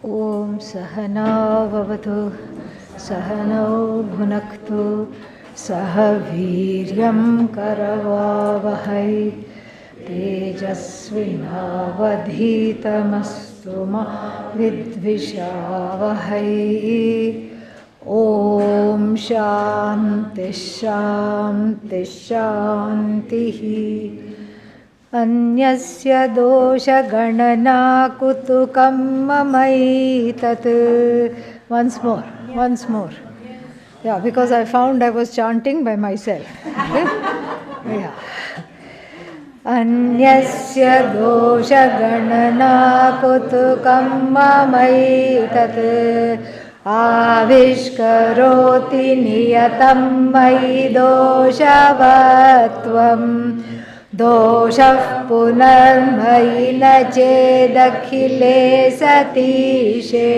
Om Sahana Vavatu Sahano Bhunaktu Sahaviryam Karavavahai Tejasvinavadhitamastu ma vidvishavahai. Om Shanti Shanti Shantihi. Anyasya dosha ganana kutukam mamaitat. Once more. Yeah, because I found I was chanting by myself. Okay? Yeah. Anyasya dosha ganana kutukam mamaitat. Avishkaroti niyatam mai doshavatvam. Doshah punarmai na chedakhile satishe.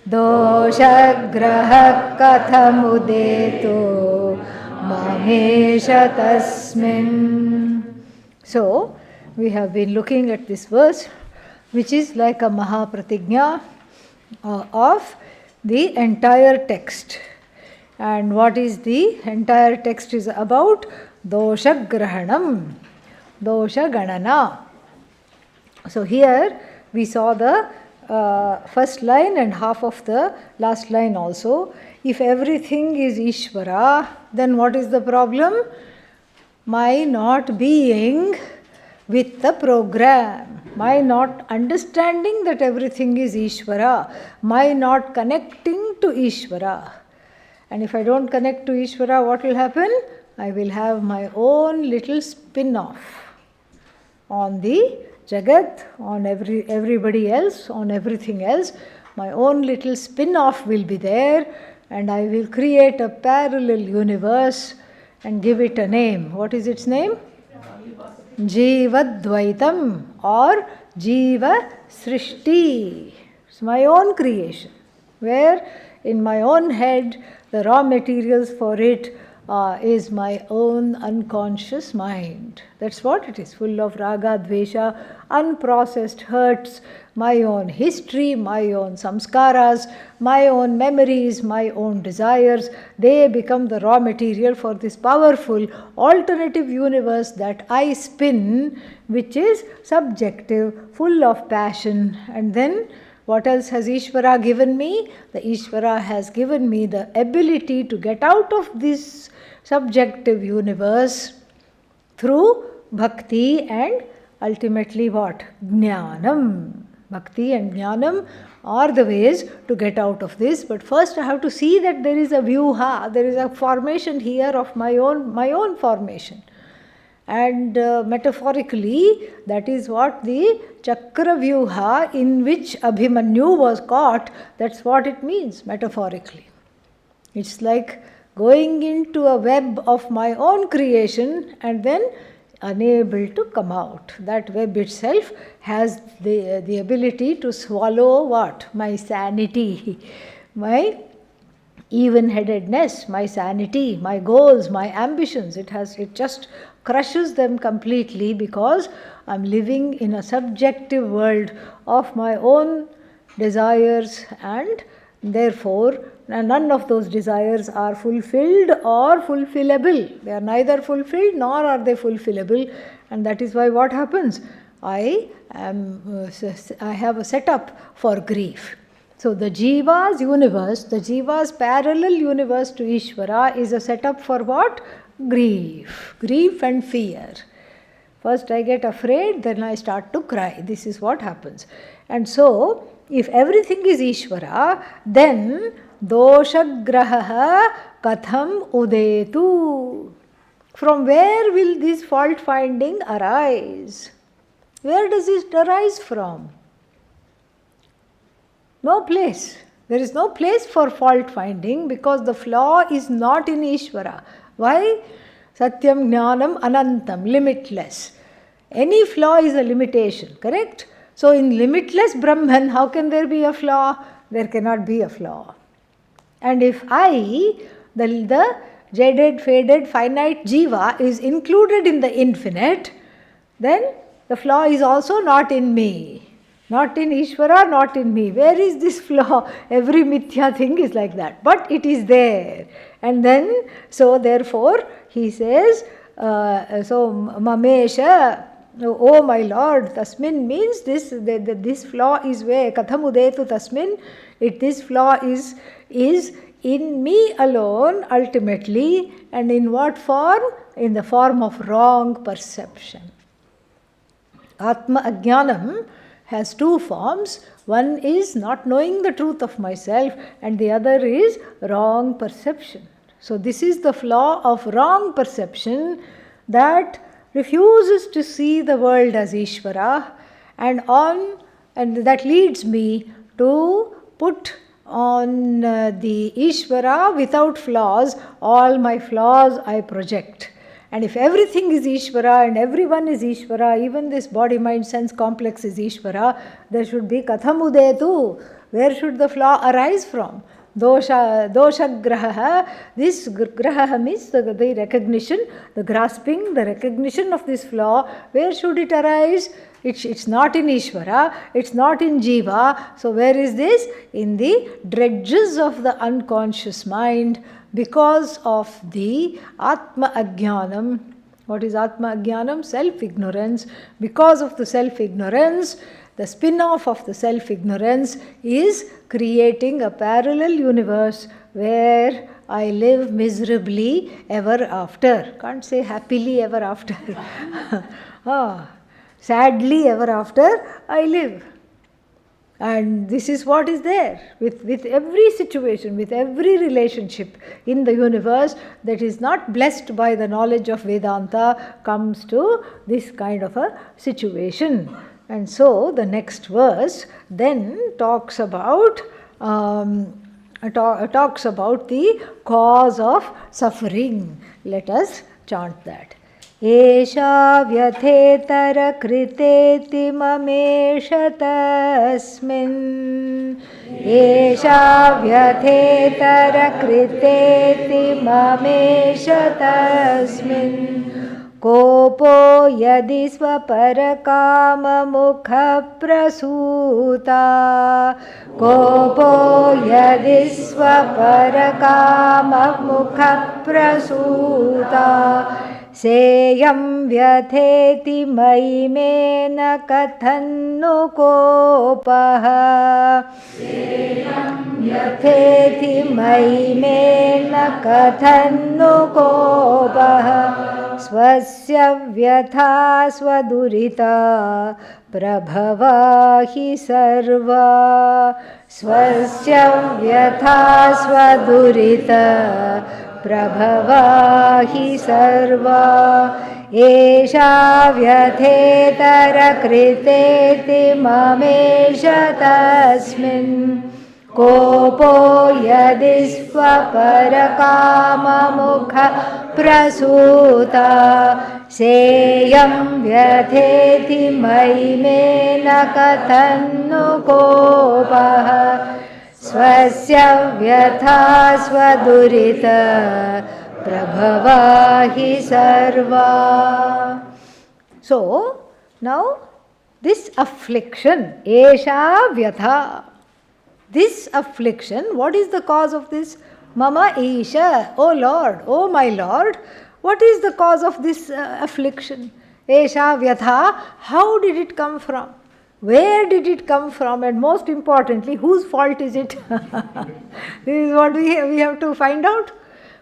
Doshagraha kathamudeto mamesha tasmin. So, we have been looking at this verse, which is like a Mahapratigna of the entire text. And what is the entire text is about? Dosha Grahanam, Dosha Ganana. So here we saw the first line and half of the last line also. If everything is Ishvara, then what is the problem? My not being with the program, my not understanding that everything is Ishvara, my not connecting to Ishvara. And if I don't connect to Ishvara, what will happen? I will have my own little spin-off on the Jagat, on everybody else, on everything else. My own little spin-off will be there, and I will create a parallel universe and give it a name. What is its name? Jiva Dvaitam or Jiva Srishti. It's my own creation, where in my own head the raw materials for it is my own unconscious mind. That's what it is, full of raga, dvesha, unprocessed hurts, my own history, my own samskaras, my own memories, my own desires. They become the raw material for this powerful alternative universe that I spin, which is subjective, full of passion. And then what else has Ishvara given me? The Ishvara has given me the ability to get out of this subjective universe through bhakti and ultimately what? Jnanam. Bhakti and Jnanam are the ways to get out of this. But first I have to see that there is a vyuha, there is a formation here of my own formation. And metaphorically, that is what the Chakra Vyuha in which Abhimanyu was caught, that's what it means metaphorically. It's like going into a web of my own creation and then unable to come out. That web itself has the ability to swallow what? My sanity, my even-headedness, my sanity, my goals, my ambitions. It just crushes them completely because I'm living in a subjective world of my own desires, and therefore none of those desires are fulfilled or fulfillable. They are neither fulfilled nor are they fulfillable, and that is why what happens? I have a setup for grief. So the Jiva's universe, the Jiva's parallel universe to Ishvara is a setup for what? Grief and fear. First I get afraid, then I start to cry. This is what happens. And so, if everything is Ishvara, then doshagraha katham udetu. From where will this fault finding arise? Where does it arise from? No place. There is no place for fault finding because the flaw is not in Ishvara. Why? Satyam Jnanam Anantam, limitless. Any flaw is a limitation, correct? So in limitless Brahman, how can there be a flaw? There cannot be a flaw. And if the jaded, faded, finite Jiva is included in the infinite, then the flaw is also not in me. Not in Ishvara, not in me. Where is this flaw? Every mithya thing is like that. But it is there. And then, so therefore, he says, Mamesha, oh my Lord, tasmin means this flaw is where, katham udetu tasmin, this flaw is in me alone ultimately. And in what form? In the form of wrong perception. Atma Ajnanam has two forms. One is not knowing the truth of myself, and the other is wrong perception. So this is the flaw of wrong perception that refuses to see the world as Ishvara, and that leads me to put on the Ishvara without flaws. All my flaws I project. And if everything is Ishvara and everyone is Ishvara, even this body, mind, sense complex is Ishvara, there should be katham udetu. Where should the flaw arise from? Dosha graha. This graha means the recognition, the grasping, the recognition of this flaw. Where should it arise? It's not in Ishvara, it's not in Jiva. So where is this? In the dredges of the unconscious mind, because of the Atma Ajnanam. What is Atma Ajnanam? Self-ignorance. Because of the self-ignorance, the spin-off of the self-ignorance is creating a parallel universe where I live miserably ever after. Can't say happily ever after. Sadly ever after I live. And this is what is there with every situation, with every relationship in the universe that is not blessed by the knowledge of Vedanta comes to this kind of a situation. And so the next verse then talks about the cause of suffering. Let us chant that. Esha vyathetara kriteti mamesha tasmin. Esha vyathetara kriteti mamesha tasmin. Kopo yadi swaparakama mukha prasuta. Kopo yadi swaparakama mukha prasuta. Seyam vyatheti mai me na kathannu kopaha. Seyam vyatheti mai me na kathannu kopaha. Swasya vyatha swadurita prabhava hi sarva. Swasya vyatha swadurita prabhava hi sarva. Esha vyathetara kriteti mamesha tasmin. Kopo yadisva parakama mukha prasuta. Seyam vyatheti mai me na kathannu kopaha. Swasya vyatha swadurita prabhava hi sarva. So, now this affliction, esha vyatha, this affliction, what is the cause of this? Mama Isha, O Lord, O my Lord, what is the cause of this affliction? Esha vyatha, how did it come from? Where did it come from? And most importantly, whose fault is it? This is what we have to find out.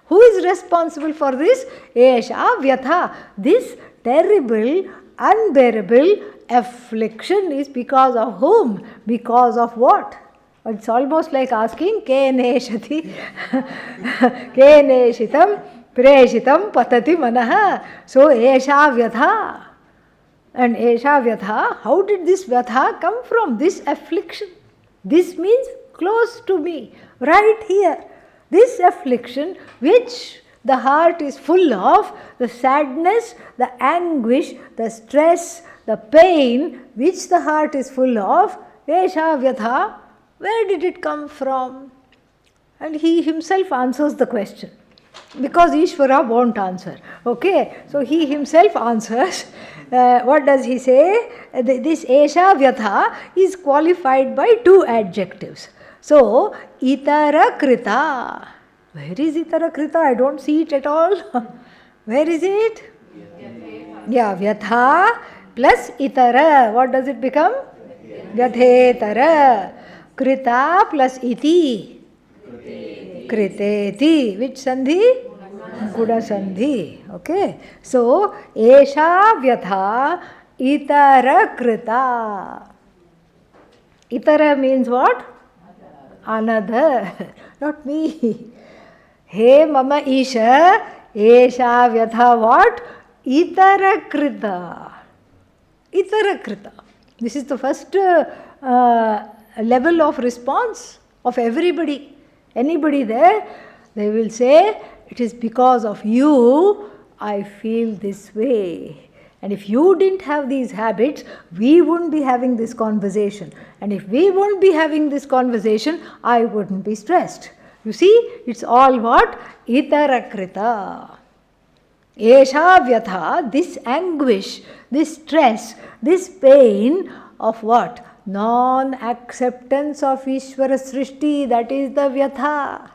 Who is responsible for this? Esha vyatha. This terrible, unbearable affliction is because of whom? Because of what? It's almost like asking, Kene shati, Kene shitam, preshitam patati manaha. So, esha vyatha. And esha vyatha, how did this vyatha come from? This affliction. This means close to me, right here. This affliction which the heart is full of, the sadness, the anguish, the stress, the pain which the heart is full of, esha vyatha, where did it come from? And he himself answers the question. Because Ishvara won't answer. Okay, so he himself answers what does he say? This Esha Vyatha is qualified by two adjectives. So, Itara Krita. Where is Itara Krita? I don't see it at all. Where is it? Yeah, Vyatha plus Itara. What does it become? Vyathetara. Krita plus Iti. Kriteti. Which Sandhi? Guda Sandhi. Okay. So, Esha Vyatha Itara Krita. Itara means what? Another. Not me. He mama Isha. Esha Vyatha what? Itara Krita. Itara Krita. This is the first level of response of everybody. Anybody there, they will say, it is because of you I feel this way. And if you didn't have these habits, we wouldn't be having this conversation. And if we wouldn't be having this conversation, I wouldn't be stressed. You see, it's all what? Itarakrita. Esha Vyatha, this anguish, this stress, this pain of what? Non-acceptance of Ishvara Srishti, that is the Vyatha.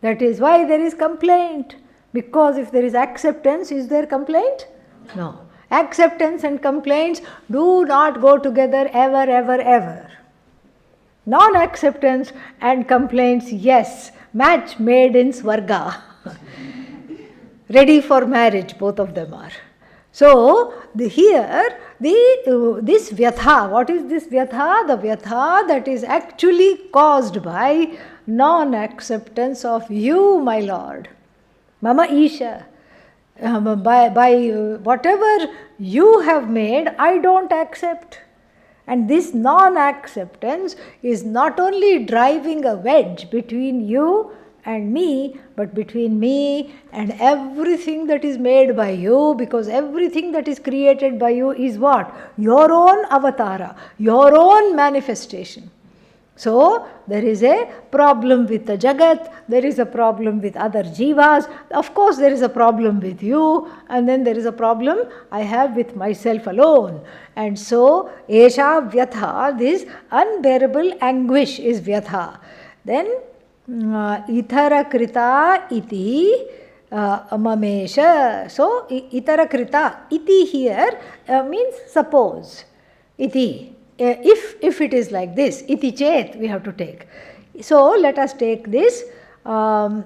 That is why there is complaint. Because if there is acceptance, is there complaint? No. Acceptance and complaints do not go together ever, ever, ever. Non-acceptance and complaints, yes, match made in Swarga. Ready for marriage, both of them are. So, this Vyatha, what is this Vyatha? The Vyatha that is actually caused by non-acceptance of you, my Lord. Mama Isha. By whatever you have made, I don't accept. And this non-acceptance is not only driving a wedge between you and me, but between me and everything that is made by you, because everything that is created by you is what? Your own avatara, your own manifestation. So, there is a problem with the Jagat, there is a problem with other jivas, of course there is a problem with you, and then there is a problem I have with myself alone. And so, Esha Vyatha, this unbearable anguish is Vyatha. Then, Ithara Krita iti mamesha. So, Ithara Krita, iti here means suppose. Iti. If it is like this, iti chet, we have to take. So let us take this. So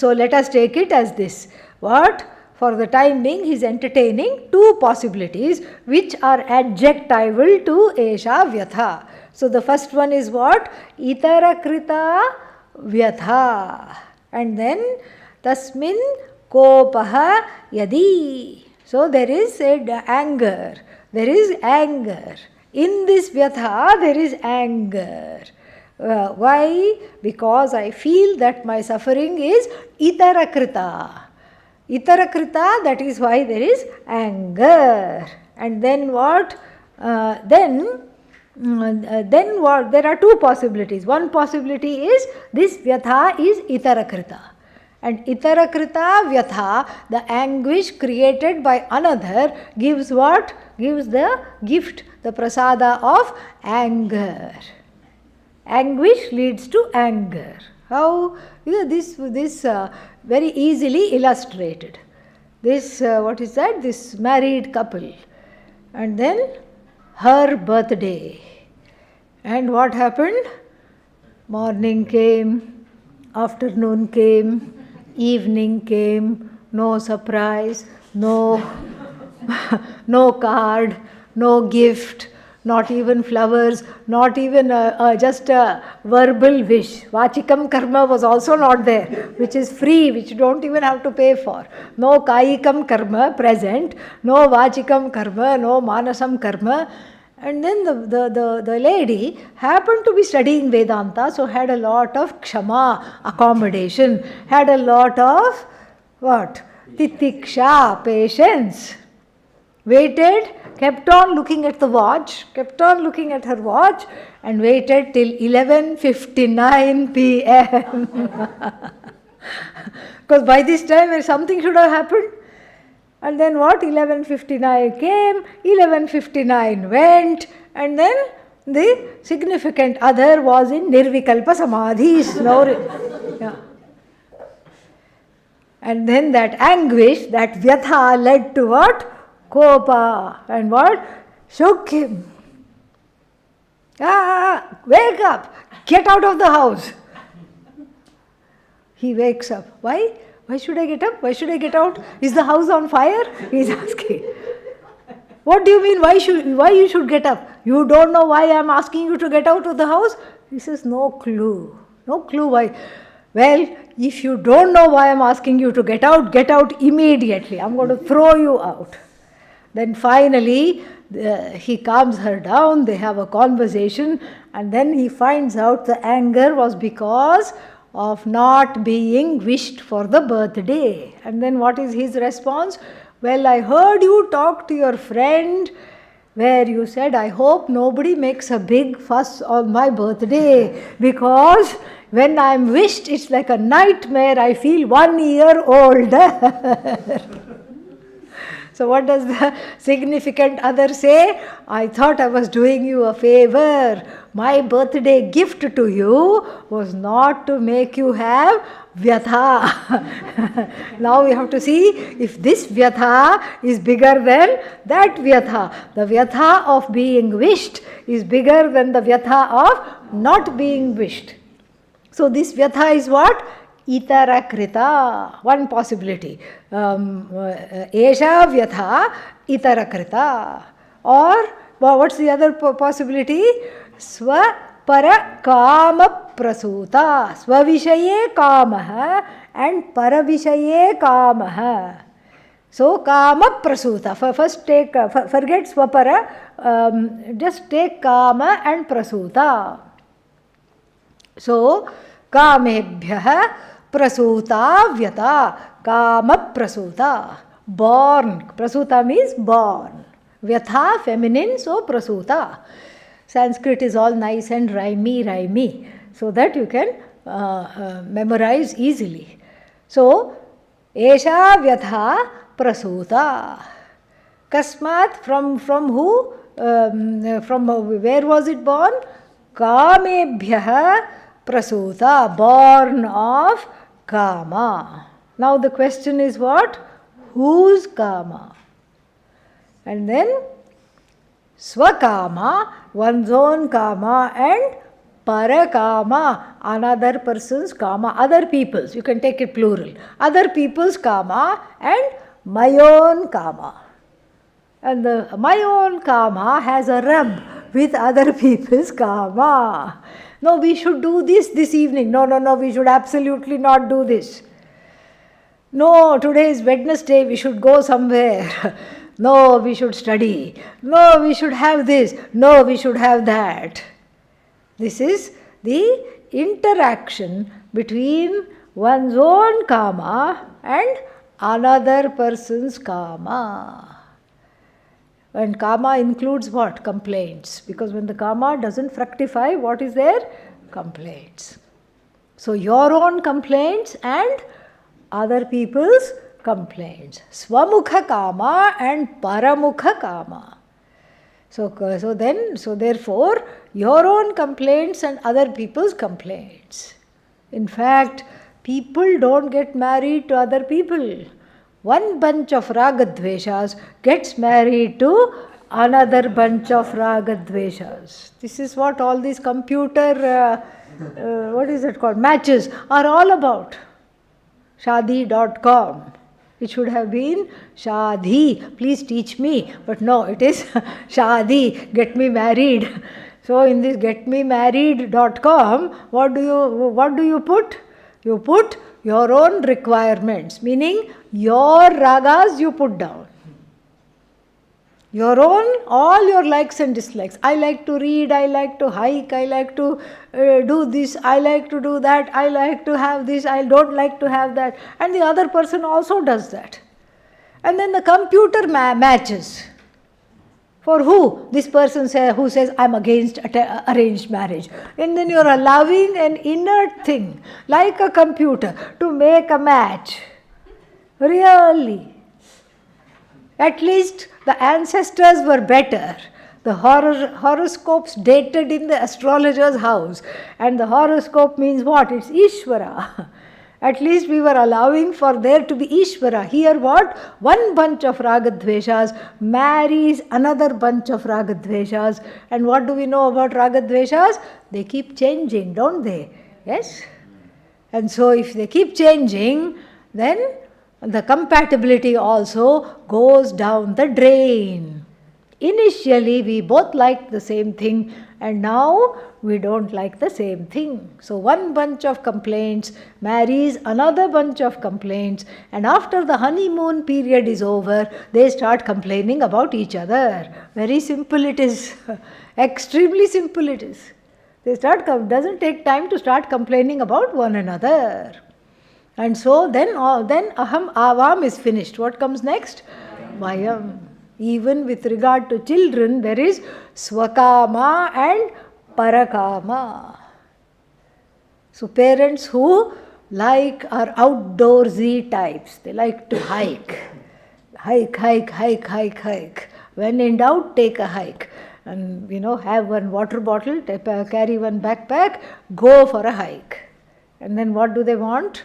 let us take it as this. What? For the time being, he is entertaining two possibilities which are adjectival to Esha Vyatha. So the first one is what? Itara Krita Vyatha. And then Tasmin Kopaha Yadi. So there is anger. There is anger. In this Vyatha, there is anger. Why? Because I feel that my suffering is Itarakrita. Itarakrita, that is why there is anger. And then what? Then what? There are two possibilities. One possibility is this Vyatha is Itarakrita. And Itarakrita Vyatha, the anguish created by another, gives what? Gives the gift, the prasada of anger. Anguish leads to anger. How? This very easily illustrated. This, what is that? This married couple. And then her birthday. And what happened? Morning came, afternoon came, evening came, no surprise, no card, no gift, not even flowers, not even just a verbal wish. Vachikam karma was also not there, which is free, which you don't even have to pay for. No kayikam karma present, no vachikam karma, no manasam karma. And then the lady happened to be studying Vedanta, so had a lot of kshama, accommodation, had a lot of what? Titiksha, patience. Waited, kept on looking at the watch, kept on looking at her watch, and waited till 11:59 p.m. Because by this time something should have happened. And then what? 11:59 came, 11:59 went, and then the significant other was in Nirvikalpa Samadhi, snoring. Yeah. And then that anguish, that vyatha led to what? Kopa. And what? Shook him. Wake up! Get out of the house. He wakes up. Why? Why should I get up? Why should I get out? Is the house on fire? He's asking. What do you mean? Why you should get up? You don't know why I'm asking you to get out of the house? He says, no clue. No clue why. Well, if you don't know why I'm asking you to get out immediately. I'm going to throw you out. Then finally, he calms her down, they have a conversation, and then he finds out the anger was because of not being wished for the birthday. And then what is his response? Well, I heard you talk to your friend where you said, I hope nobody makes a big fuss on my birthday because when I'm wished, it's like a nightmare. I feel 1 year older. So what does the significant other say? I thought I was doing you a favor. My birthday gift to you was not to make you have vyatha. Now we have to see if this vyatha is bigger than that vyatha. The vyatha of being wished is bigger than the vyatha of not being wished. So this vyatha is what? Itarakrita, one possibility. Esha vyatha itarakrita. Or what's the other possibility? Swapara kama prasuta. Swavishaye kamaha and paravishaye kamaha. So kama prasuta. First take, forget swapara, just take kama and prasuta. So kamebhyaha prasuta vyata, kama prasuta, born. Prasuta means born. Vyatha, feminine, so prasuta. Sanskrit is all nice and rhymey, so that you can memorize easily. So, esha vyatha prasuta. Kasmat, from who? From where was it born? Kamebhyaha prasuta, born of kama. Now the question is what? Whose kama? And then swakama, one's own kama, and parakama, another person's kama, other people's. You can take it plural. Other people's kama and my own kama. And my own kama has a rub with other people's kama. No, we should do this evening. No, we should absolutely not do this. No, today is Wednesday, we should go somewhere. No, we should study. No, we should have this. No, we should have that. This is the interaction between one's own karma and another person's karma. And karma includes what? Complaints. Because when the karma doesn't fructify, what is there? Complaints. So your own complaints and other people's complaints. Swamukha kama and paramukha kama. So therefore, your own complaints and other people's complaints. In fact, people don't get married to other people. One bunch of ragadveshas gets married to another bunch of ragadveshas. This is what all these computer, what is it called, matches are all about. Shadi.com. It should have been Shadi, please teach me. But no, it is Shadi, get me married. So in this getmemarried.com, what do you put? You put your own requirements, meaning your ragas you put down. Your own, all your likes and dislikes. I like to read, I like to hike, I like to do this, I like to do that, I like to have this, I don't like to have that. And the other person also does that. And then the computer matches. For who? This person who says, I'm against arranged marriage. And then you're allowing an inert thing, like a computer, to make a match. Really. At least the ancestors were better. The horoscopes dated in the astrologer's house. And the horoscope means what? It's Ishvara. At least we were allowing for there to be Ishvara. Here what? One bunch of Ragadveshas marries another bunch of Ragadveshas. And what do we know about Ragadveshas? They keep changing, don't they? Yes? And so if they keep changing, then the compatibility also goes down the drain. Initially, we both liked the same thing, and now we don't like the same thing. So one bunch of complaints marries another bunch of complaints, and after the honeymoon period is over, they start complaining about each other. Very simple it is. Extremely simple it is. They doesn't take time to start complaining about one another. And so then aham avam is finished. What comes next? Vayam. Even with regard to children, there is swakama and parakama. So parents who are outdoorsy types. They like to hike. Hike. When in doubt, take a hike. And have one water bottle, carry one backpack, go for a hike. And then what do they want?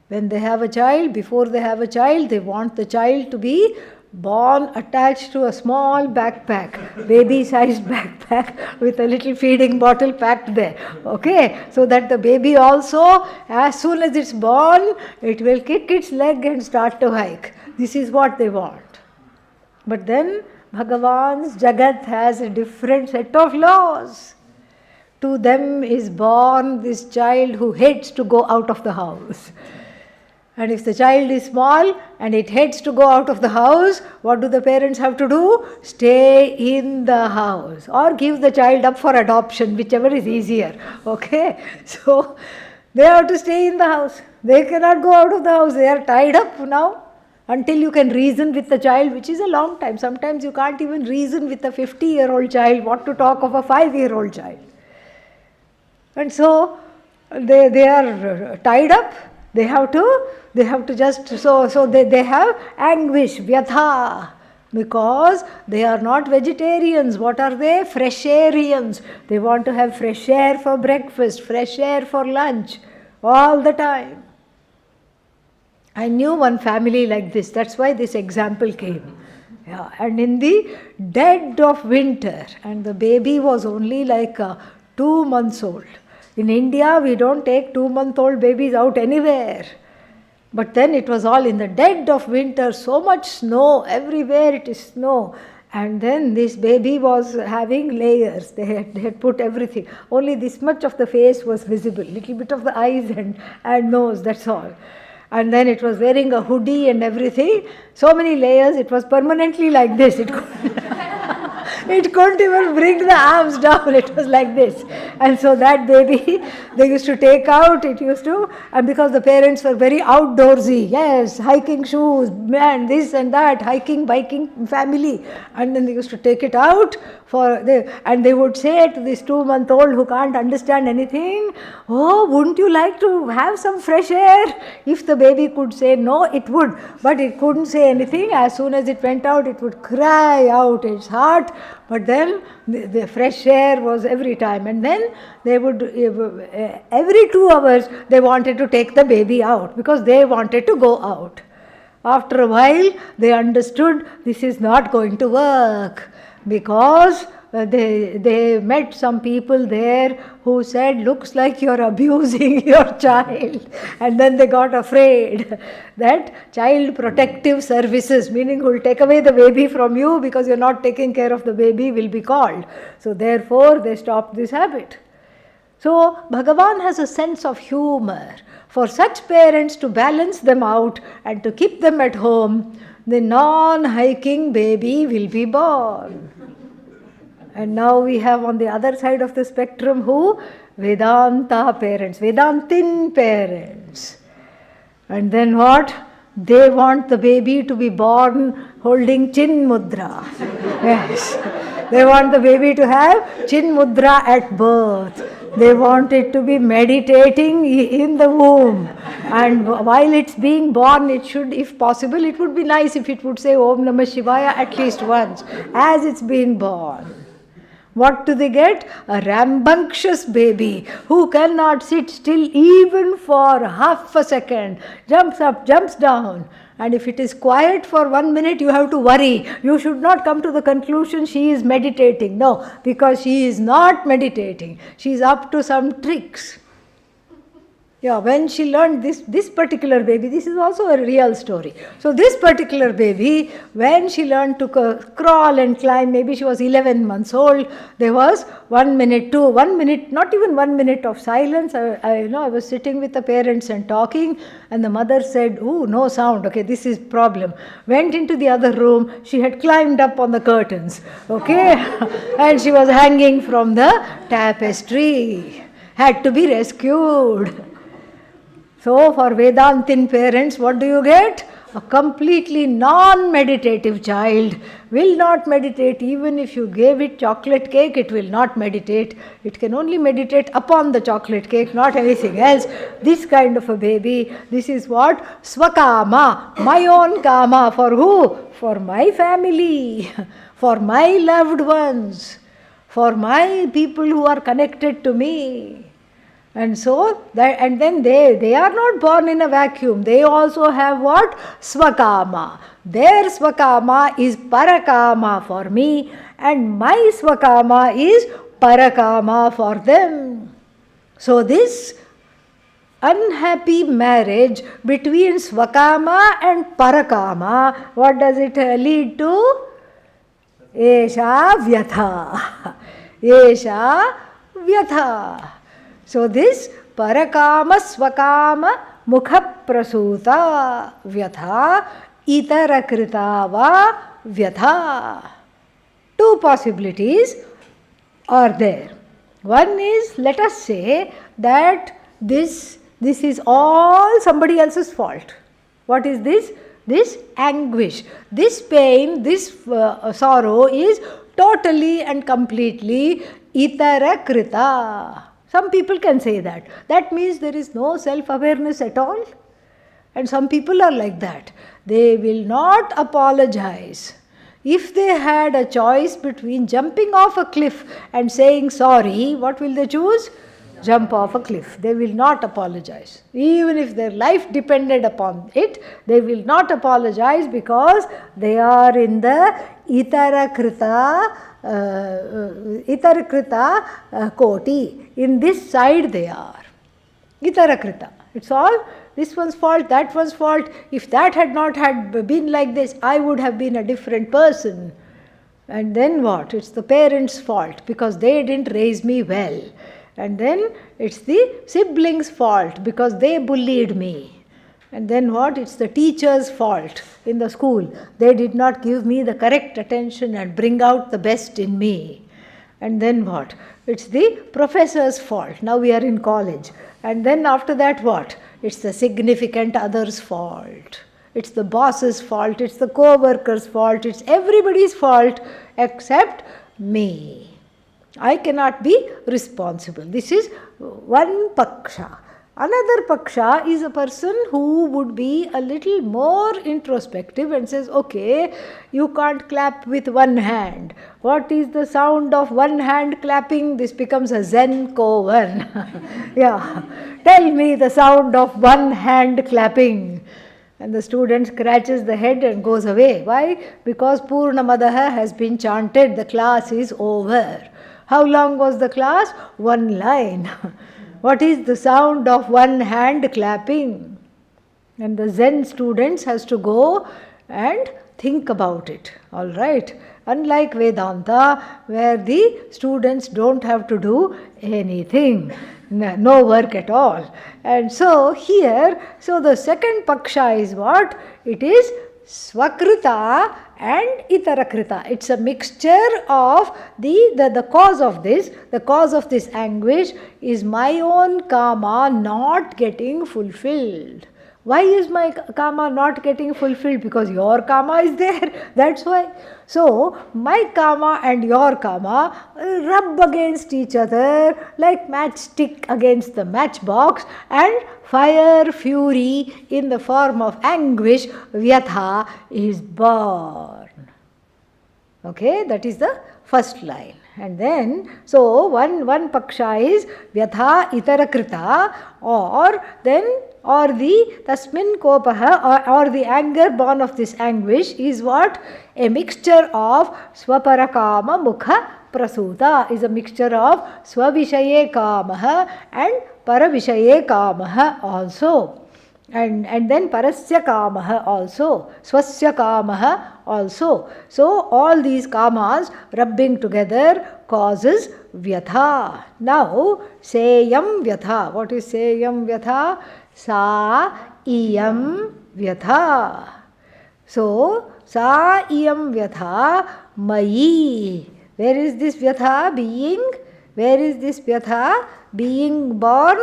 When they have a child, before they have a child, they want the child to be born attached to a small backpack, baby-sized backpack with a little feeding bottle packed there. Okay, so that the baby also, as soon as it's born, it will kick its leg and start to hike. This is what they want. But then Bhagavan's Jagat has a different set of laws. To them is born this child who hates to go out of the house. And if the child is small and it hates to go out of the house, what do the parents have to do? Stay in the house or give the child up for adoption, whichever is easier. Okay? So they have to stay in the house. They cannot go out of the house. They are tied up now until you can reason with the child, which is a long time. Sometimes you can't even reason with a 50-year-old child, what to talk of a 5-year-old child. And so they are tied up. They have to just, so they have anguish, vyatha, because they are not vegetarians. What are they? Fresharians. They want to have fresh air for breakfast, fresh air for lunch, all the time. I knew one family like this. That's why this example came. Yeah, and in the dead of winter, and the baby was only like 2 months old. In India, we don't take 2-month-old babies out anywhere. But then it was all in the dead of winter, so much snow, everywhere it is snow. And then this baby was having layers. They had put everything. Only this much of the face was visible, little bit of the eyes and nose, that's all. And then it was wearing a hoodie and everything. So many layers, it was permanently like this. It couldn't even bring the arms down. It was like this. And so that baby, they used to take out, and because the parents were very outdoorsy, yes, hiking shoes, man, this and that, hiking, biking family. And then they used to take it out and they would say to this 2-month-old who can't understand anything, oh, wouldn't you like to have some fresh air? If the baby could say no, it would. But it couldn't say anything. As soon as it went out, it would cry out its heart. But then the fresh air was every time. And then they would, every 2 hours, they wanted to take the baby out because they wanted to go out. After a while, they understood this is not going to work because they met some people there who said, looks like you're abusing your child. And then they got afraid that child protective services, meaning who will take away the baby from you because you're not taking care of the baby, will be called. So therefore they stopped this habit. So Bhagavan has a sense of humor. For such parents to balance them out and to keep them at home, the non-hiking baby will be born. And now we have on the other side of the spectrum who? Vedanta parents, Vedantin parents. And then what? They want the baby to be born holding chin mudra. Yes. They want the baby to have chin mudra at birth. They want it to be meditating in the womb. And while it's being born, it should, if possible, it would be nice if it would say Om Namah Shivaya at least once as it's being born. What do they get? A rambunctious baby who cannot sit still even for half a second. Jumps up, jumps down. And if it is quiet for 1 minute, you have to worry. You should not come to the conclusion she is meditating. No, because she is not meditating. She is up to some tricks. Yeah, when she learned this particular baby, this is also a real story. So this particular baby, when she learned to crawl and climb, maybe she was 11 months old, there was 1 minute, not even 1 minute of silence. I was sitting with the parents and talking, and the mother said, "Oh, no sound, okay, this is problem." Went into the other room, she had climbed up on the curtains, okay, and she was hanging from the tapestry, had to be rescued. So for Vedantin parents, what do you get? A completely non-meditative child will not meditate. Even if you gave it chocolate cake, it will not meditate. It can only meditate upon the chocolate cake, not anything else. This kind of a baby, this is what? Swakama, my own kama. For who? For my family, for my loved ones, for my people who are connected to me. And so, and then they are not born in a vacuum. They also have what? Swakama. Their Swakama is Parakama for me, and my Swakama is Parakama for them. So this unhappy marriage between Swakama and Parakama, what does it lead to? Esha Vyatha. Esha Vyatha. So this Parakama Swakama Mukha Prasuta Vyatha Itarakrita va Vyatha. Two possibilities are there. One is, let us say that this is all somebody else's fault. What is this? This anguish, this pain, this sorrow is totally and completely Itarakrita. Some people can say that. That means there is no self-awareness at all. And some people are like that. They will not apologize. If they had a choice between jumping off a cliff and saying sorry, what will they choose? Jump off a cliff. They will not apologize. Even if their life depended upon it, they will not apologize because they are in the Itarakrita Koti. In this side they are. Itarakrita. It's all this one's fault, that one's fault. If that had not had been like this, I would have been a different person. And then what? It's the parents' fault because they didn't raise me well. And then it's the siblings' fault because they bullied me. And then what? It's the teacher's fault in the school. They did not give me the correct attention and bring out the best in me. And then what? It's the professor's fault. Now we are in college. And then after that what? It's the significant other's fault. It's the boss's fault. It's the co-worker's fault. It's everybody's fault except me. I cannot be responsible. This is one paksha. Another paksha is a person who would be a little more introspective and says, okay, you can't clap with one hand. What is the sound of one hand clapping? This becomes a Zen koan. Yeah. Tell me the sound of one hand clapping. And the student scratches the head and goes away. Why? Because Purnamadaha has been chanted. The class is over. How long was the class? One line. What is the sound of one hand clapping? And the Zen students has to go and think about it. All right. Unlike Vedanta, where the students don't have to do anything. No work at all. And so here, so the second paksha is what? It is Swakrita and Itarakrita. It's a mixture of the cause of this. The cause of this anguish is my own karma not getting fulfilled. Why is my karma not getting fulfilled? Because your karma is there. That's why. So, my karma and your karma rub against each other like matchstick against the matchbox, and fire, fury in the form of anguish, vyatha, is born. Okay, that is the first line. And then, so one paksha is vyatha itarakrita, or the tasmin kopaha, or the anger born of this anguish is what? A mixture of swaparakama mukha prasuta, is a mixture of swavishaye kamaha and paravishaye kamaha also. And then parasya kamaha also, swasya kamaha also. So all these kamas rubbing together causes vyatha. Now seyam vyatha. What is seyam vyatha? Sa iyam vyatha. So sa iyam vyatha mayi. Where is this vyatha being? Where is this vyatha being born?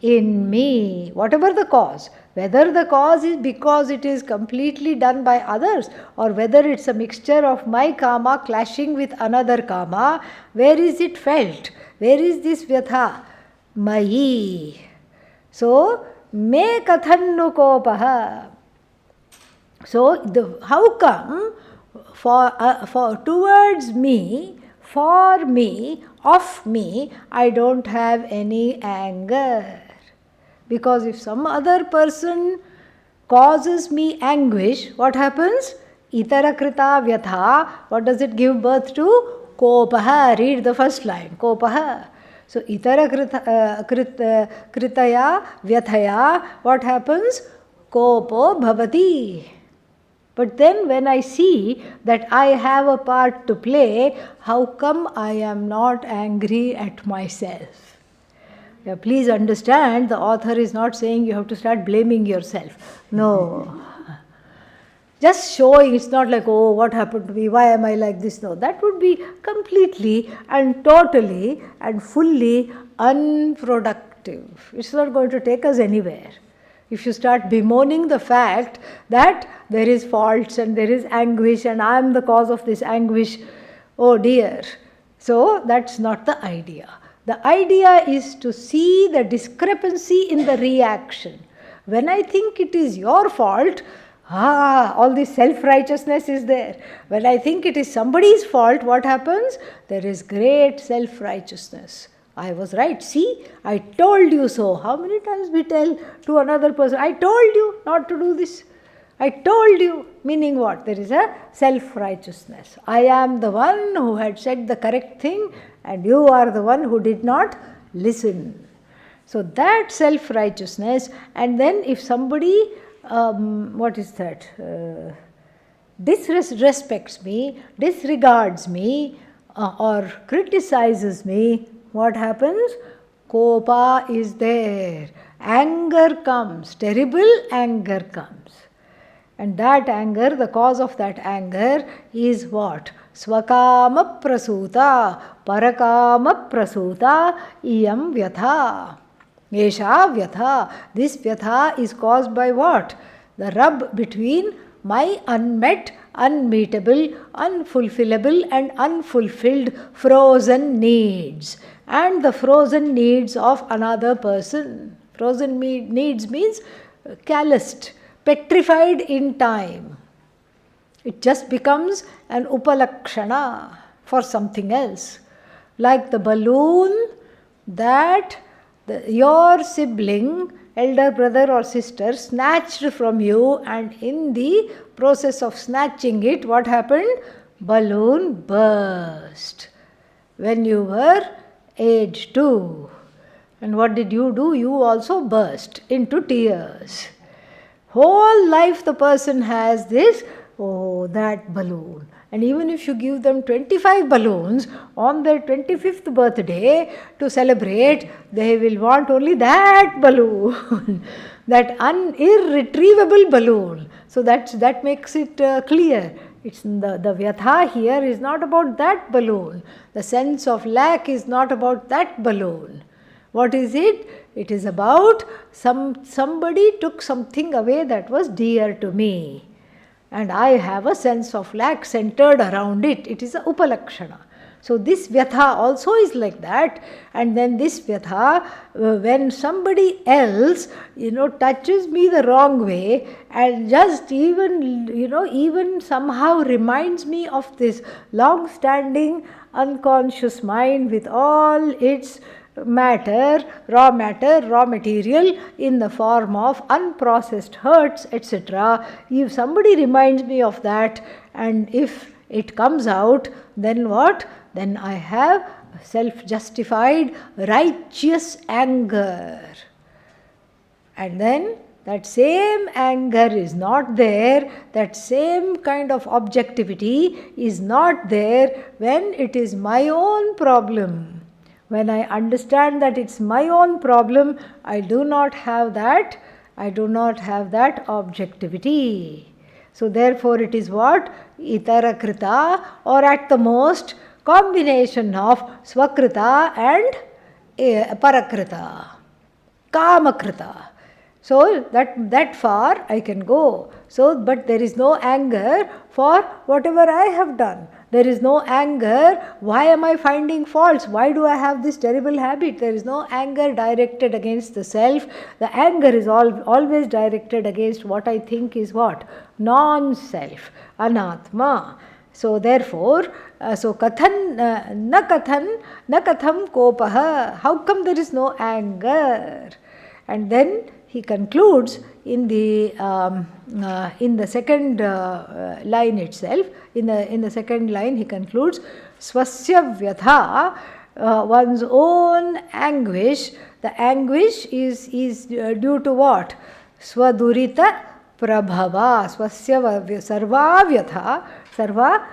In me. Whatever the cause, whether the cause is because it is completely done by others, or whether it's a mixture of my karma clashing with another karma, where is it felt? Where is this vyatha? Mayi. So, me kathannu kopaha. So, how come for towards me, for me, of me, I don't have any anger? Because if some other person causes me anguish, what happens? Itarakrita vyatha. What does it give birth to? Kopaha. Read the first line. Kopaha. So itarakrita kritaya vyathaya. What happens? Kopo bhavati. But then when I see that I have a part to play, how come I am not angry at myself? Yeah, please understand, the author is not saying you have to start blaming yourself. No. Just showing, it's not like, oh, what happened to me? Why am I like this? No, that would be completely and totally and fully unproductive. It's not going to take us anywhere. If you start bemoaning the fact that there is faults and there is anguish and I am the cause of this anguish, oh dear. So that's not the idea. The idea is to see the discrepancy in the reaction. When I think it is your fault, all this self-righteousness is there. When I think it is somebody's fault, what happens? There is great self-righteousness. I was right. See, I told you so. How many times we tell to another person, I told you not to do this. I told you. Meaning what? There is a self-righteousness. I am the one who had said the correct thing and you are the one who did not listen. So that self-righteousness, and then if somebody, disrespects me, disregards me, or criticizes me, what happens? Kopa is there. Anger comes. Terrible anger comes. And that anger, the cause of that anger is what? Swakama prasuta, parakama prasuta, iyam vyatha. Esha vyatha. This vyatha is caused by what? The rub between my unmet, unmeetable, unfulfillable and unfulfilled frozen needs and the frozen needs of another person. Frozen needs means calloused, petrified in time. It just becomes an upalakshana for something else. Like the balloon that your sibling, elder brother or sister, snatched from you, and in the process of snatching it, what happened? Balloon burst. When you were age 2. And what did you do? You also burst into tears. Whole life the person has this, oh, that balloon. And even if you give them 25 balloons on their 25th birthday to celebrate, they will want only that balloon, that irretrievable balloon. So that makes it clear. It's the vyatha here is not about that balloon. The sense of lack is not about that balloon. What is it? It is about somebody took something away that was dear to me, and I have a sense of lack centered around it. It is a upalakshana. So this vyatha also is like that. And then this vyatha, when somebody else, touches me the wrong way and just even somehow reminds me of this long-standing unconscious mind with all its matter, raw material in the form of unprocessed hurts, etc. If somebody reminds me of that, and if it comes out, then what? Then I have self-justified righteous anger. And then that same anger is not there, that same kind of objectivity is not there when it is my own problem. When I understand that it's my own problem, I do not have that objectivity. So therefore it is what? Itarakrita, or at the most combination of swakrita and parakrita, kamakrita. So that far I can go. So, but there is no anger for whatever I have done. There is no anger, why am I finding faults? Why do I have this terrible habit? There is no anger directed against the self. The anger is always directed against what I think is what? Non-self, anatma. So therefore, kathan, na katham kopaha. How come there is no anger? And then he concludes in the second line itself. In the second line, he concludes, swasya vyatha, one's own anguish. The anguish is due to what? Swadurita prabhava. Swasya sarva vyatha. Sarva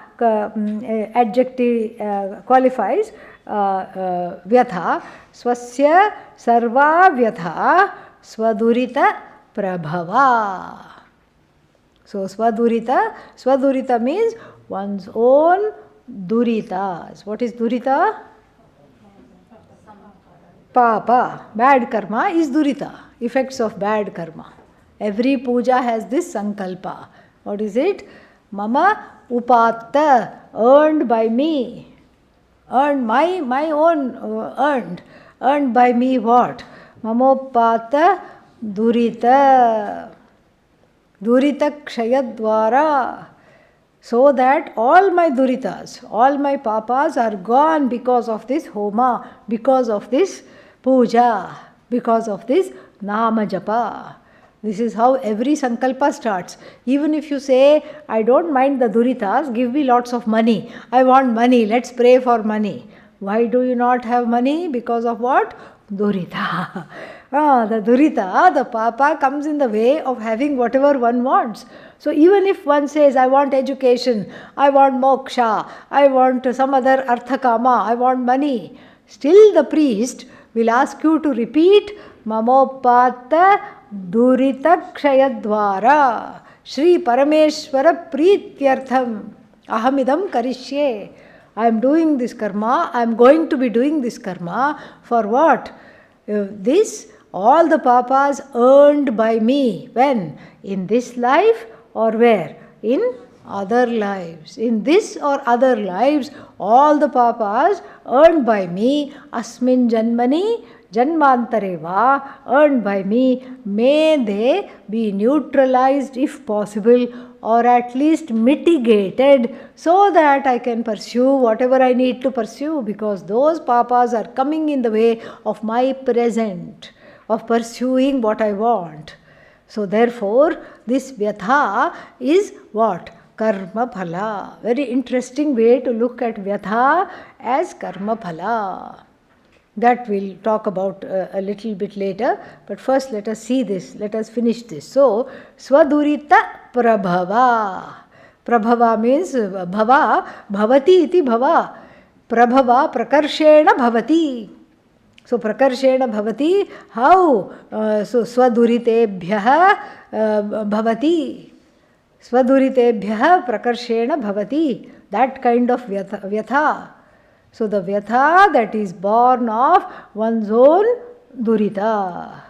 adjective qualifies vyatha. Swasya sarva vyatha swadurita prabhava. So swadurita means one's own duritas. What is durita? Papa. Bad karma is durita. Effects of bad karma. Every puja has this sankalpa. What is it? Mama upatta, earned by me. Earned, my own earned. Earned by me what? Mamopata durita. Durita kshayadvara. So that all my duritas, all my papas are gone because of this homa, because of this puja, because of this nama japa. This is how every sankalpa starts. Even if you say, I don't mind the duritas, give me lots of money. I want money, let's pray for money. Why do you not have money? Because of what? Durita. The durita, the papa comes in the way of having whatever one wants. So even if one says, I want education, I want moksha, I want some other arthakama, I want money, still the priest will ask you to repeat mamopata durita kshayadvara Shri Parameshwara Prityartham Ahamidam Karishye. I am doing this karma, I am going to be doing this karma for what? This, all the papas earned by me. When? In this life or where? In other lives. In this or other lives, all the papas earned by me, asmin janmani janmantareva, earned by me, may they be neutralized if possible, or at least mitigated, so that I can pursue whatever I need to pursue, because those papas are coming in the way of my present, of pursuing what I want. So therefore, this vyatha is what? Karma phala. Very interesting way to look at vyatha as karma phala. That we'll talk about a little bit later. But first let us see this. Let us finish this. So, swadurita prabhava. Prabhava means bhava, bhavati iti bhava. Prabhava prakarshena bhavati. So, prakarshena bhavati, how? So, swaduritebhyaha bhavati. Swaduritebhyaha prakarshena bhavati. That kind of vyatha. So the vyatha that is born of one's own Durita.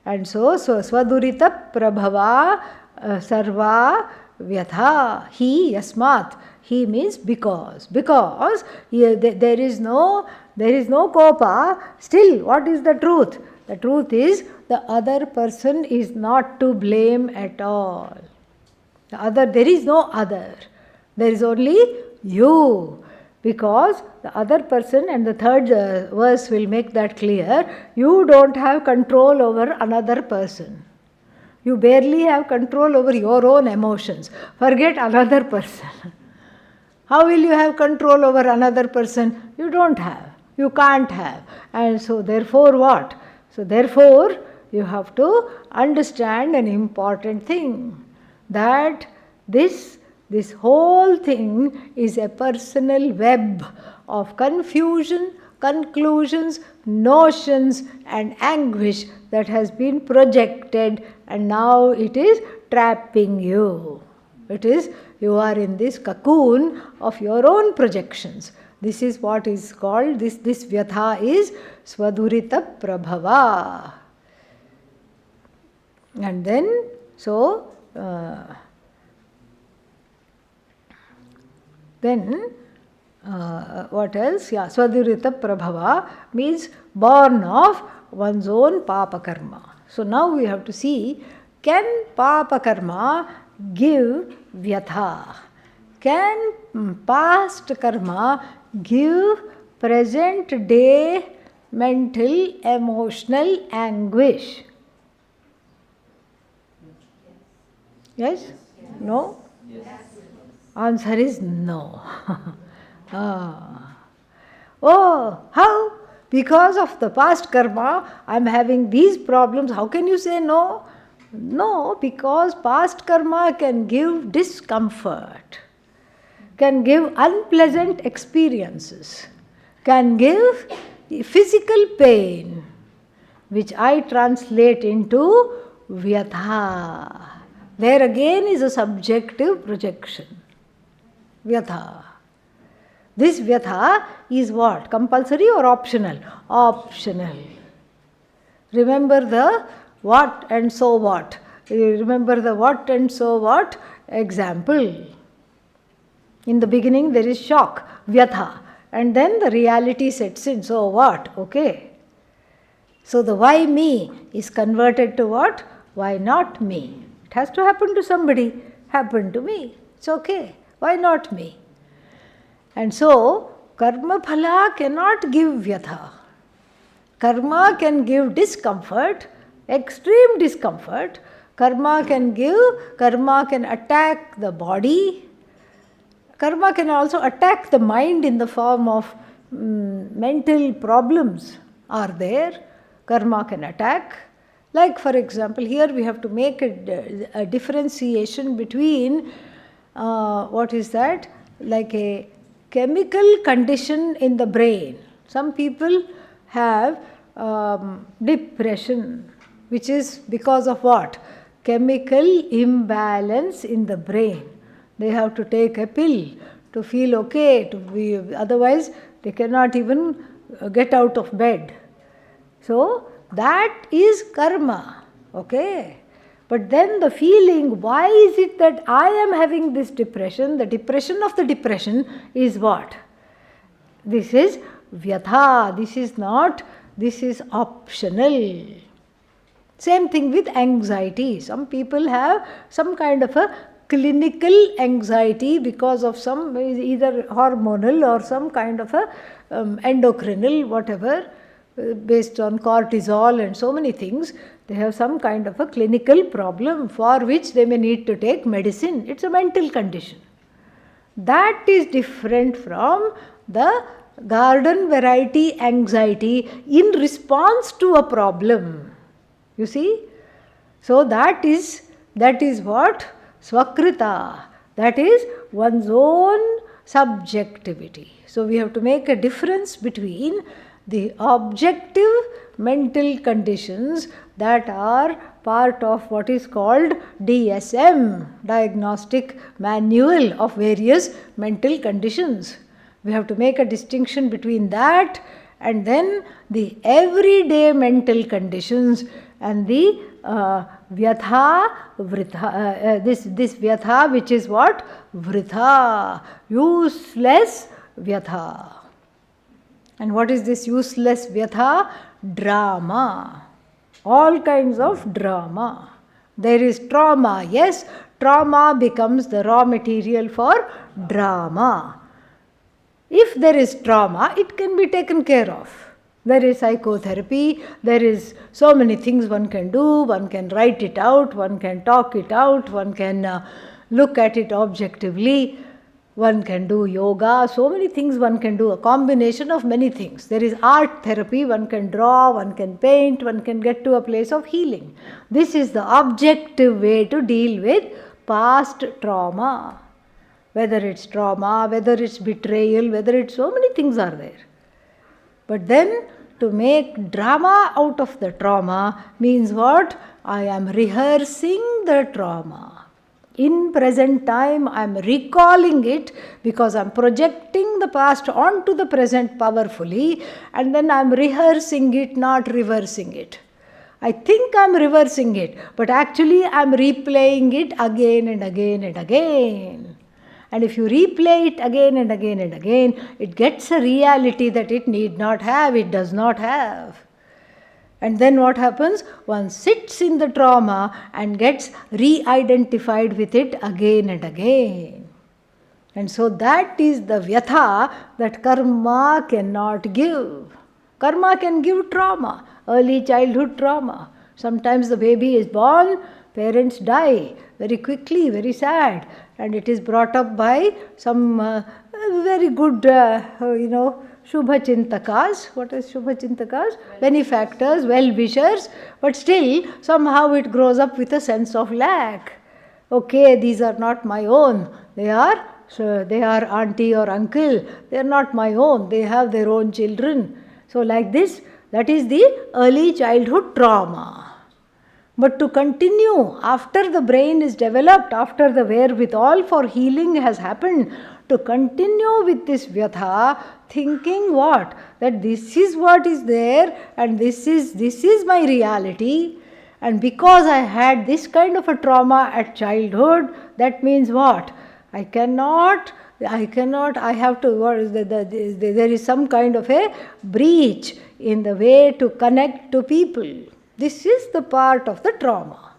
And so Swadurita Prabhava Sarva Vyatha. He, Yasmat. He means because. Because there is no kopa. Still, what is the truth? The truth is the other person is not to blame at all. There is no other. There is only you. Because the other person, and the third verse will make that clear, you don't have control over another person. You barely have control over your own emotions. Forget another person. How will you have control over another person? You don't have. You can't have. And so therefore what? So therefore you have to understand an important thing, that this whole thing is a personal web of confusion, conclusions, notions and anguish that has been projected, and now it is trapping you. You are in this cocoon of your own projections. This is what is called, this Vyatha is Swadurita Prabhava. And then, what else? Yeah, Swadurita Prabhava means born of one's own Papa Karma. So now we have to see, can Papa Karma give Vyatha? Can past karma give present day mental, emotional anguish? Yes? No? Yes. Answer is no. Oh, how? Because of the past karma, I am having these problems. How can you say no? No, because past karma can give discomfort, can give unpleasant experiences, can give physical pain, which I translate into Vyatha. There again is a subjective projection. Vyatha. This Vyatha is what? Compulsory or optional? Optional. Remember the what and so what. Remember the what and so what example. In the beginning there is shock, Vyatha, and then the reality sets in. So what? Okay. So the why me is converted to what? Why not me? It has to happen to somebody. Happened to me. It's okay. Why not me? And so karma phala cannot give Vyatha. Karma can give discomfort, extreme discomfort. Karma can attack the body. Karma can also attack the mind in the form of mental problems are there. Karma can attack. Like for example, here we have to make a differentiation between what is that? Like a chemical condition in the brain. Some people have depression, which is because of what? Chemical imbalance in the brain. They have to take a pill to feel okay, otherwise they cannot even get out of bed. So that is karma, okay? But then the feeling, why is it that I am having this depression? The depression of the depression is what? This is Vyatha, this is optional. Same thing with anxiety. Some people have some kind of a clinical anxiety because of some either hormonal or some kind of a endocrinal, whatever, based on cortisol and so many things. They have some kind of a clinical problem for which they may need to take medicine. It's a mental condition. That is different from the garden variety anxiety in response to a problem. You see? So that is what? Swakrita. That is one's own subjectivity. So we have to make a difference between the objective mental conditions that are part of what is called DSM, Diagnostic Manual of Various Mental Conditions. We have to make a distinction between that and then the everyday mental conditions, and the vyatha, vritha, this vyatha, which is what? Vritha, useless vyatha. And what is this useless vyatha? Drama. All kinds of drama. There is trauma, yes, trauma becomes the raw material for drama. If there is trauma, it can be taken care of. There is psychotherapy, there is so many things one can do, one can write it out, one can talk it out, one can look at it objectively, one can do yoga, so many things one can do, a combination of many things. There is art therapy, one can draw, one can paint, one can get to a place of healing. This is the objective way to deal with past trauma. Whether it's trauma, whether it's betrayal, whether it's so many things are there. But then to make drama out of the trauma means what? I am rehearsing the trauma. In present time, I am recalling it because I am projecting the past onto the present powerfully, and then I am rehearsing it, not reversing it. I think I am reversing it, but actually I am replaying it again and again and again. And if you replay it again and again and again, it gets a reality that it need not have, it does not have. And then what happens? One sits in the trauma and gets re-identified with it again and again. And so that is the vyatha that karma cannot give. Karma can give trauma, early childhood trauma. Sometimes the baby is born, parents die very quickly, very sad, and it is brought up by some very good, Shubha Chintakas. What is Shubha Chintakas? Benefactors, well-wishers, but still somehow it grows up with a sense of lack. Okay, these are not my own. They are auntie or uncle. They are not my own. They have their own children. So like this, that is the early childhood trauma. But to continue, after the brain is developed, after the wherewithal for healing has happened, to continue with this vyatha, thinking what? That this is what is there and this is my reality. And because I had this kind of a trauma at childhood, that means what? I have to, there is some kind of a breach in the way to connect to people. This is the part of the trauma.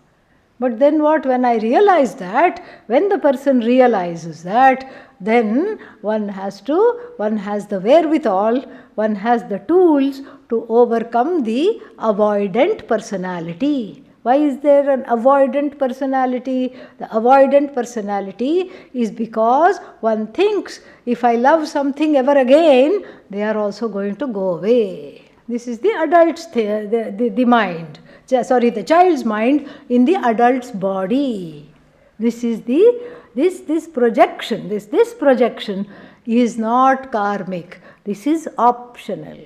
But then what? When I realize that, when the person realizes that, then one has the wherewithal, one has the tools to overcome the avoidant personality. Why is there an avoidant personality? The avoidant personality is because one thinks, if I love something ever again, they are also going to go away. This is the adult's the mind. The child's mind in the adult's body. This is this projection. This projection is not karmic. This is optional.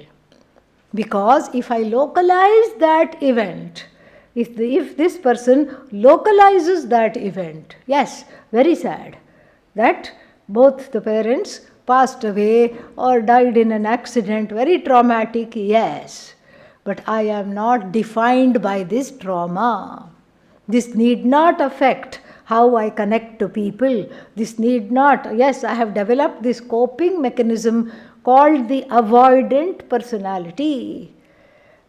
Because if I localize that event, if this person localizes that event, yes, very sad, that both the parents passed away or died in an accident, very traumatic, yes. But I am not defined by this trauma. This need not affect how I connect to people. This need not, yes, I have developed this coping mechanism called the avoidant personality.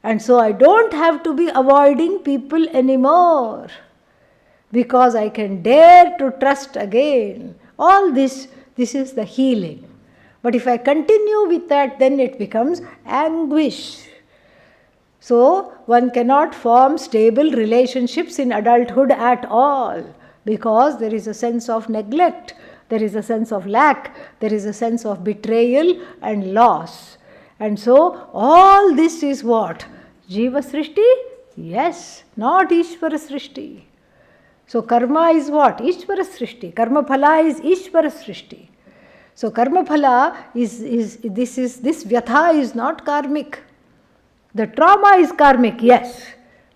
And so I don't have to be avoiding people anymore because I can dare to trust again. All this is the healing. But if I continue with that, then it becomes anguish. So one cannot form stable relationships in adulthood at all because there is a sense of neglect, there is a sense of lack, there is a sense of betrayal and loss. And so all this is what? Jiva Srishti? Yes, not Ishvara Srishti. So karma is what? Ishvara Srishti. Karma phala is Ishvara Srishti. So karma phala this vyatha is not karmic. The trauma is karmic, yes.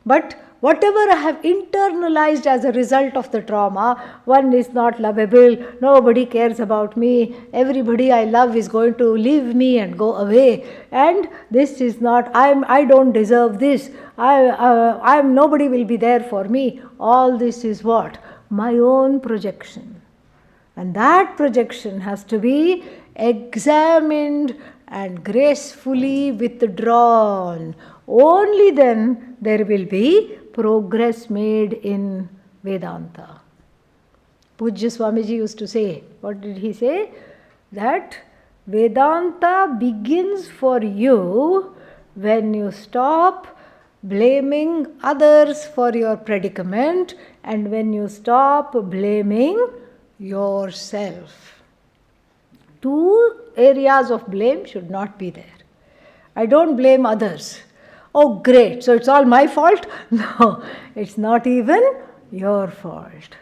But whatever I have internalized as a result of the trauma, one is not lovable, nobody cares about me, everybody I love is going to leave me and go away, and this is not, I don't deserve this, nobody will be there for me. All this is what? My own projection. And that projection has to be examined and gracefully withdrawn. Only then there will be progress made in Vedanta. Pujya Swamiji used to say, what did he say? That Vedanta begins for you when you stop blaming others for your predicament and when you stop blaming yourself. Two areas of blame should not be there. I don't blame others. Oh, great, so it's all my fault? No, it's not even your fault.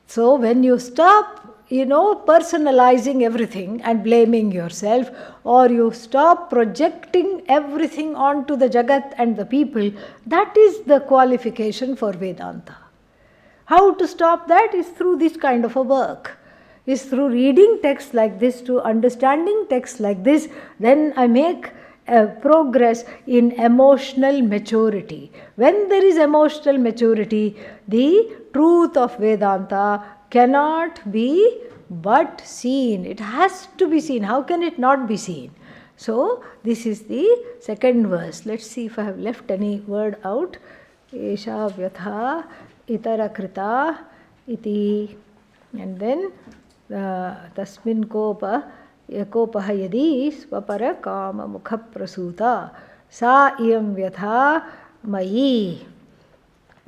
So when you stop, personalizing everything and blaming yourself, or you stop projecting everything onto the Jagat and the people, that is the qualification for Vedanta. How to stop that is through this kind of a work. Is through reading texts like this, to understanding texts like this, then I make progress in emotional maturity. When there is emotional maturity, the truth of Vedanta cannot be but seen. It has to be seen. How can it not be seen? So, this is the second verse. Let's see if I have left any word out. Esha vyatha itara krita iti. And then tasmin kopah yadi swapara kama mukha prasuta sa iyam vyatha mayi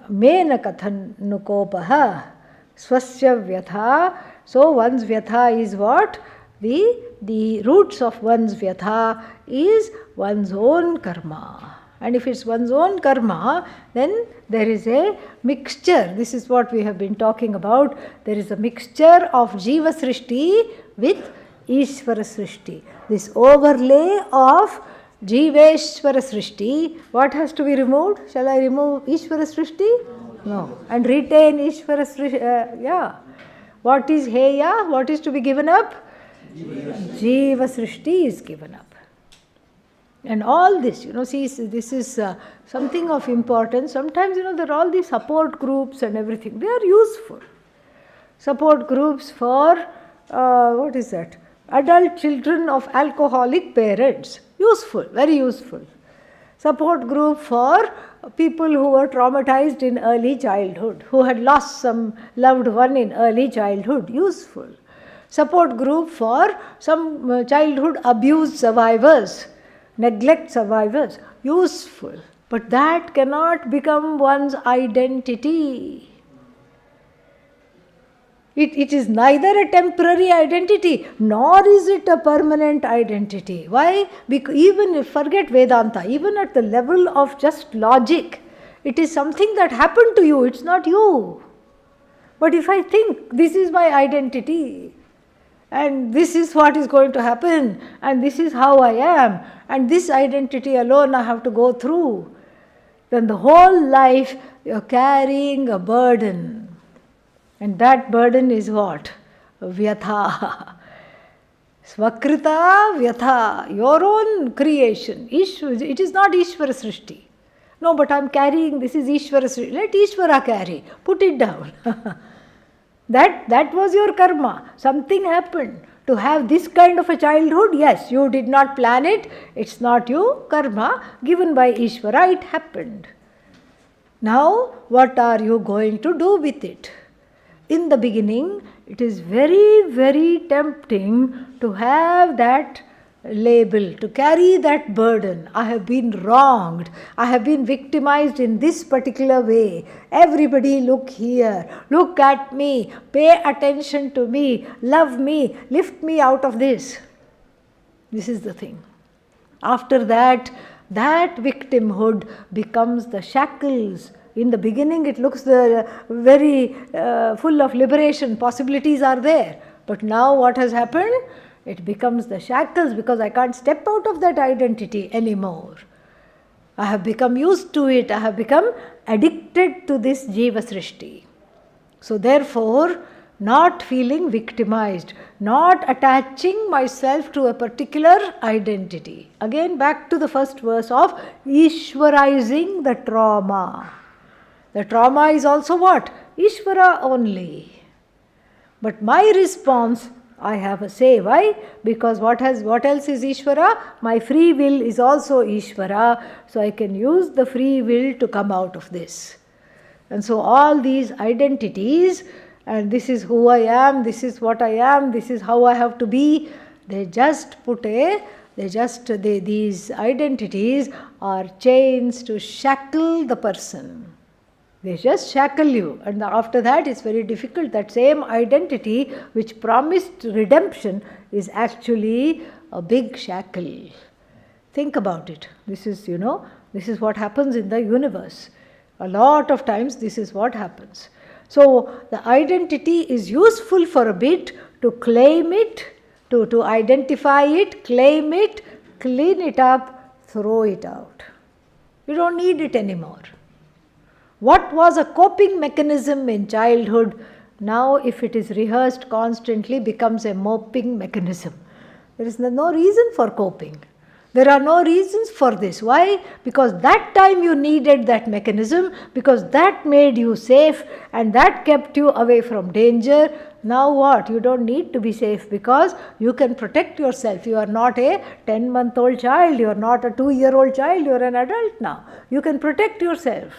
mena kathan nukopaha swasya vyatha. So one's vyatha is what? The roots of one's vyatha is one's own karma. And if it's one's own karma, then there is a mixture. This is what we have been talking about. There is a mixture of Jiva Srishti with Ishvara Srishti. This overlay of Jiveshvara Srishti, what has to be removed? Shall I remove Ishvara Srishti? No. And retain Ishvara Srishti? Yeah. What is Heya? What is to be given up? Jiva Srishti is given up. And all this, see, this is something of importance. Sometimes, there are all these support groups and everything. They are useful. Support groups for, what is that? Adult children of alcoholic parents. Useful, very useful. Support group for people who were traumatized in early childhood, who had lost some loved one in early childhood. Useful. Support group for some childhood abuse survivors, neglect survivors. Useful. But that cannot become one's identity. It is neither a temporary identity, nor is it a permanent identity. Why? Because even forget Vedanta, even at the level of just logic, it is something that happened to you, it's not you. But if I think this is my identity, and this is what is going to happen, and this is how I am, and this identity alone I have to go through, then the whole life you're carrying a burden. And that burden is what? Vyatha. Svakrita Vyatha, your own creation. It is not Ishvara Srishti. No, but I am carrying, this is Ishvara Srishti. Let Ishvara carry. Put it down. That was your karma. Something happened. To have this kind of a childhood, yes, you did not plan it. It's not you. Karma given by Ishvara, it happened. Now, what are you going to do with it? In the beginning, it is very, very tempting to have that label, to carry that burden. I have been wronged. I have been victimized in this particular way. Everybody look here. Look at me. Pay attention to me. Love me. Lift me out of this. This is the thing. After that, that victimhood becomes the shackles. In the beginning, it looks very full of liberation. Possibilities are there. But now what has happened? It becomes the shackles because I can't step out of that identity anymore. I have become used to it. I have become addicted to this Jiva Srishti. So therefore, not feeling victimized, not attaching myself to a particular identity. Again, back to the first verse of Ishwarizing the trauma. The trauma is also what? Ishvara only. But my response, I have a say. Why? Because what else is Ishvara? My free will is also Ishvara. So I can use the free will to come out of this. And so all these identities, and this is who I am, this is what I am, this is how I have to be, these identities are chains to shackle the person. They just shackle you, and after that it's very difficult. That same identity which promised redemption is actually a big shackle. Think about it. This is what happens in the universe. A lot of times this is what happens. So the identity is useful for a bit to claim it, to identify it, claim it, clean it up, throw it out. You don't need it anymore. What was a coping mechanism in childhood, now if it is rehearsed constantly becomes a moping mechanism. There is no reason for coping. There are no reasons for this. Why? Because that time you needed that mechanism, because that made you safe and that kept you away from danger. Now what? You don't need to be safe because you can protect yourself. You are not a 10-month-old child, you are not a 2-year-old child, you are an adult now. You can protect yourself.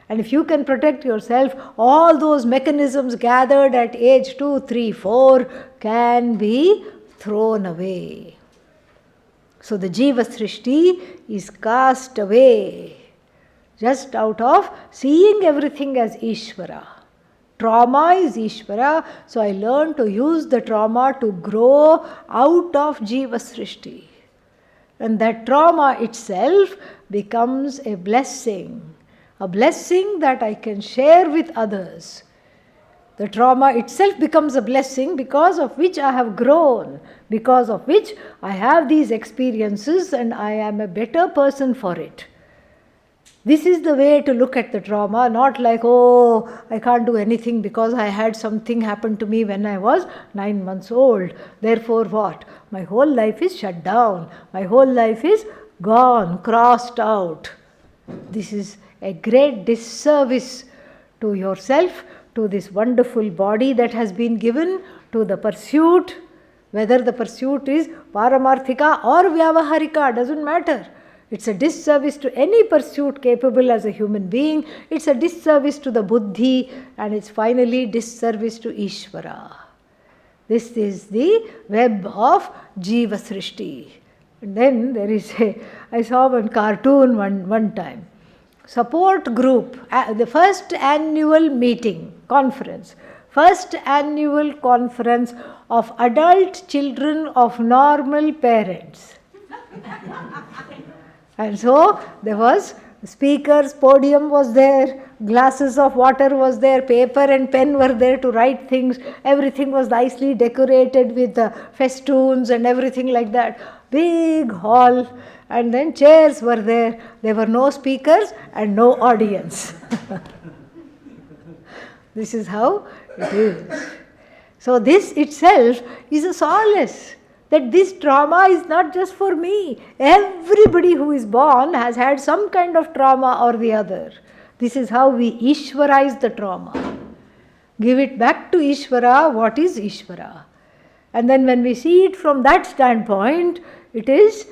And if you can protect yourself, all those mechanisms gathered at age 2, 3, 4 can be thrown away. So the Jiva Srishti is cast away just out of seeing everything as Ishvara. Trauma is Ishvara, so I learn to use the trauma to grow out of Jiva Srishti. And that trauma itself becomes a blessing that I can share with others. The trauma itself becomes a blessing because of which I have grown, because of which I have these experiences and I am a better person for it. This is the way to look at the trauma, not like, oh, I can't do anything because I had something happen to me when I was 9 months old. Therefore what? My whole life is shut down. My whole life is gone, crossed out. This is a great disservice to yourself, to this wonderful body that has been given, to the pursuit, whether the pursuit is Paramarthika or Vyavaharika, doesn't matter. It's a disservice to any pursuit capable as a human being. It's a disservice to the buddhi, and it's finally disservice to Ishvara. This is the web of Jiva Srishti. And then there is I saw one cartoon one time. Support group, the first annual conference of adult children of normal parents. And so there was speakers, podium was there, glasses of water was there, paper and pen were there to write things. Everything was nicely decorated with festoons and everything like that. Big hall, and then chairs were there. There were no speakers and no audience. This is how it is. So this itself is a solace, that this trauma is not just for me. Everybody who is born has had some kind of trauma or the other. This is how we Ishwarize the trauma. Give it back to Ishvara. What is Ishvara? And then when we see it from that standpoint, it is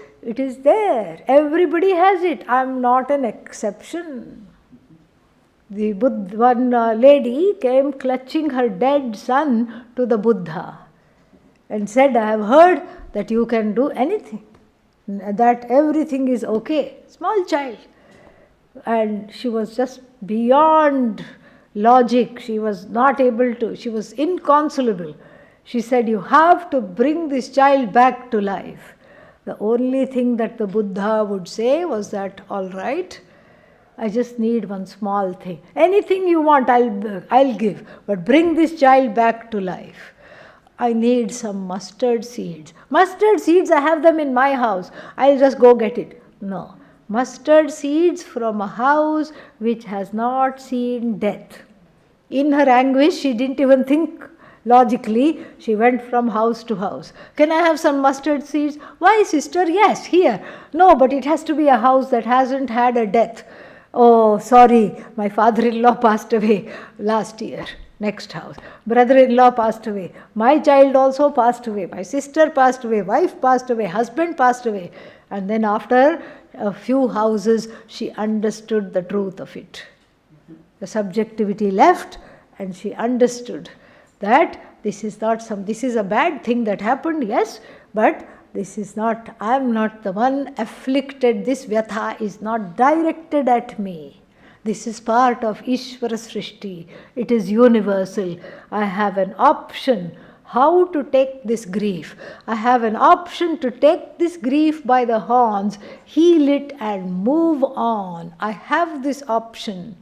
there. Everybody has it. I am not an exception. One lady came clutching her dead son to the Buddha and said, I have heard that you can do anything, that everything is okay. Small child. And she was just beyond logic. She was not able to, she was inconsolable. She said, you have to bring this child back to life. The only thing that the Buddha would say was that, all right, I just need one small thing. Anything you want, I'll give. But bring this child back to life. I need some mustard seeds. Mustard seeds, I have them in my house. I'll just go get it. No. mustard seeds from a house which has not seen death. In her anguish, she didn't even think logically. She went from house to house. Can I have some mustard seeds? Why, sister? Yes, here. No, but it has to be a house that hasn't had a death. Oh, sorry, my father-in-law passed away last year. Next house. Brother-in-law passed away. My child also passed away. My sister passed away. Wife passed away. Husband passed away. And then after a few houses, she understood the truth of it. The subjectivity left, and she understood that this is a bad thing that happened, yes, but this is not, I am not the one afflicted, this vyatha is not directed at me. This is part of Ishvara Srishti. It is universal. I have an option how to take this grief. I have an option to take this grief by the horns, heal it and move on. I have this option.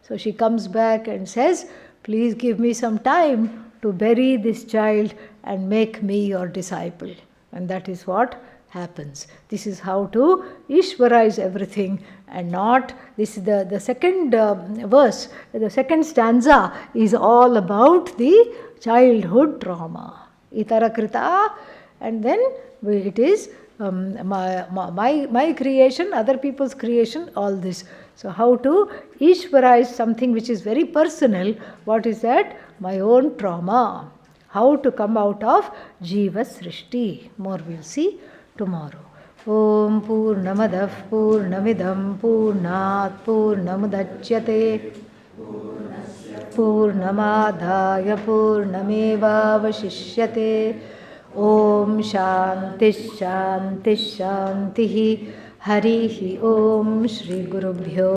So she comes back and says, please give me some time to bury this child and make me your disciple. And that is what happens. This is how to Ishvarize everything and not, this is the second verse, the second stanza is all about the childhood trauma. Itarakrita, and then it is my creation, other people's creation, all this. So how to Ishvarize something which is very personal. What is that? My own trauma. How to come out of Jiva Srishti. More we'll see tomorrow. Om Purnamadav Purnamidam Purnat Purnamudachyate Purnamadhaya Purnameva Vashishyate. Om Shanti Shanti Shanti Harihi Om Shri Gurubhyo